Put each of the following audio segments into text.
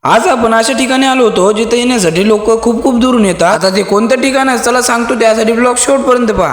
आज आपण अशा ठिकाणी आलो होतो जिथे येण्यासाठी लोक खूप खूप दुरून येतात. आता ते कोणतं ठिकाण आहे चला सांगतो, त्यासाठी ब्लॉग शेवटपर्यंत पहा.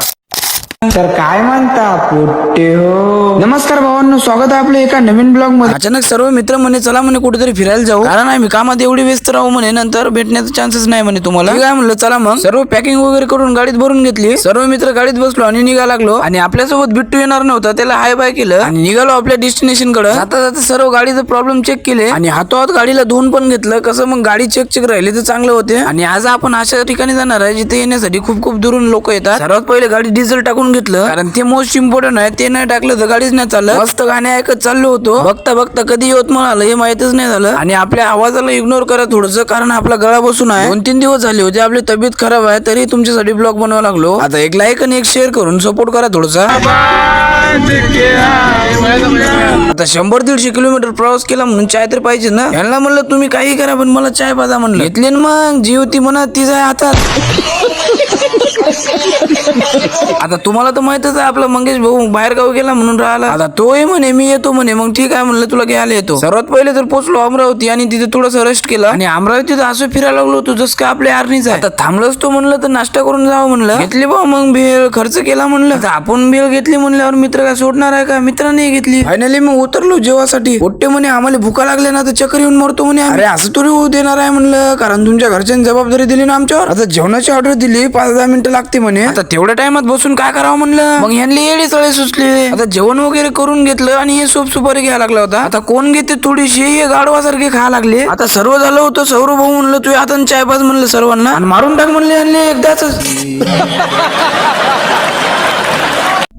तर काय म्हणता पोट्टे हो. नमस्कार भावांनो, स्वागत आहे आपलं एका नवीन ब्लॉग मध्ये. अचानक सर्व मित्र म्हणे चला म्हणे कुठेतरी फिरायला जाऊ, कारण आम्ही कामात एवढी व्यस्त राहू म्हणे नंतर भेटण्याचा चान्सेस नाही म्हणे तुम्हाला. काय म्हणलं चला मग सर्व पॅकिंग वगैरे करून गाडीत भरून घेतली. सर्व मित्र गाडीत बसलो आणि निघा लागलो. आणि आपल्यासोबत बिट्टू येणार नव्हता, त्याला हाय बाय केलं आणि निघालो आपल्या डेस्टिनेशन कडे. जाता जाता सर्व गाडीचे प्रॉब्लेम चेक केले आणि हातोहात गाडीला धुवून पण घेतलं. कसं मग गाडी चेक राहिली तर चांगलं होते. आणि आज आपण अशा ठिकाणी जाणार आहे जिथे येण्यासाठी खूप खूप दुरून लोक येतात. सर्वात पहिले गाडी डिझेल टाकून घेतलं, कारण ते मोस्ट इम्पॉर्टंट आहे. ते नाही टाकलं तर गाडीच नाही चाललं. मस्त गाणे ऐकत चाललो होतो. बघता बघता कधी यवतमाळ आलं हे माहितच नाही झालं. आणि आपल्या आवाजाला इग्नोर करा थोडस, कारण आपला गळा बसून आहे. 2-3 दिवस झाले होते आपली तब्येत खराब आहे, तरी तुमच्यासाठी ब्लॉग बनवावा लागलो. आता एक लाईक आणि एक शेअर करून सपोर्ट करा थोडसा. आता 100-150 किलोमीटर प्रवास केला म्हणून चाय तर पाहिजे ना. यांना म्हणलं तुम्ही काही करा पण मला चाय पाजा म्हणलं. घेतली ना मग जी होती म्हणा ती जाय हातात. आता तुम्हाला तर माहितच आहे आपला मंगेश भाऊ बाहेर गाव गेला म्हणून राहिला. आता तोही म्हणे मी येतो म्हणे. मग ठीक आहे म्हणलं तुला घ्यायला येतो. सर्वात पहिले तर पोहोचलो अमरावती आणि तिथे थोडंसं रेस्ट केला. आणि अमरावतीत असं फिरायला लागलो होतो जसं काय आपल्या आर्नीच आहे. आता थांबलोच तो म्हणलं तर नाश्ता करून जावं म्हणलं. घेतली भाऊ मग भेळ खर्च केला म्हणलं. आता आपण भेळ घेतली म्हणल्यावर मित्र काय सोडणार आहे का, मित्राने घेतली. फायनली मग उतरलो जेवासाठी. पोट्टे म्हणे आम्हाला भुका लागल्या ना तर चक्कर येऊन मरतो म्हणे. अरे असं थोडी होऊ देणार आहे म्हणलं, कारण तुमच्या घरच्यांनी जबाबदारी दिली ना आमच्यावर. आता जेवणाची ऑर्डर दिली, 5-10 मिनिटं लागते म्हणे. आता तेवढ्या टाइमात बसून काय करावं म्हणलं. मग ह्यांनी येडे सळे सुचले. आता जेवण वगैरे करून घेतलं आणि हे सूप सुपारी घ्यायला लागला होता. आता कोण घेते थोडीशी, हे गाढवासारखे खायला लागले. आता सर्व झालं होतं. सौरभ भाऊ म्हणलं तू आता चाय पाज म्हणलं सर्वांना आणि मारून टाक म्हणले ह्यांनी एकदाच.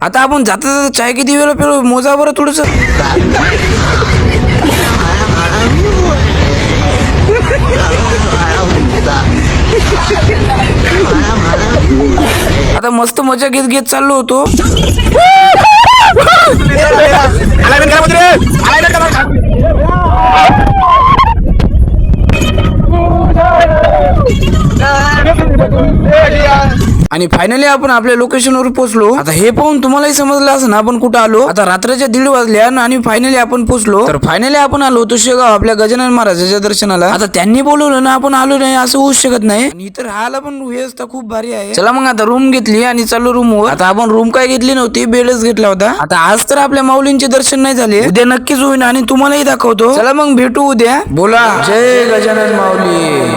आता आपण जाता जाता चाय किती वेळा पेलो मोजा बरं थोडस. आता मस्त मजा घेत घेत चाललो होतो. आणि फायनली आपण आपल्या लोकेशनवर पोहोचलो. आता हे पाहून तुम्हालाही समजलं असं ना आपण कुठं आलो. आता रात्रीच्या 1:30 वाजल्या आणि फायनली आपण पोहोचलो. तर फायनली आपण आलो होतो शेगाव आपल्या गजानन महाराजाच्या दर्शनाला. आता त्यांनी बोलवलं ना आपण आलो नाही असं होऊ शकत नाही. आणि इतर राहायला पण व्यवस्था खूप भारी आहे. चला मग आता रूम घेतली आणि चाललो रूमवर. आता आपण रूम काय घेतली नव्हती, बेडच घेतला होता. आता आज तर आपल्या माऊलींचे दर्शन नाही झाले, उद्या नक्कीच होईल आणि तुम्हालाही दाखवतो. चला मग भेटू उद्या. बोला जय गजानन माऊली.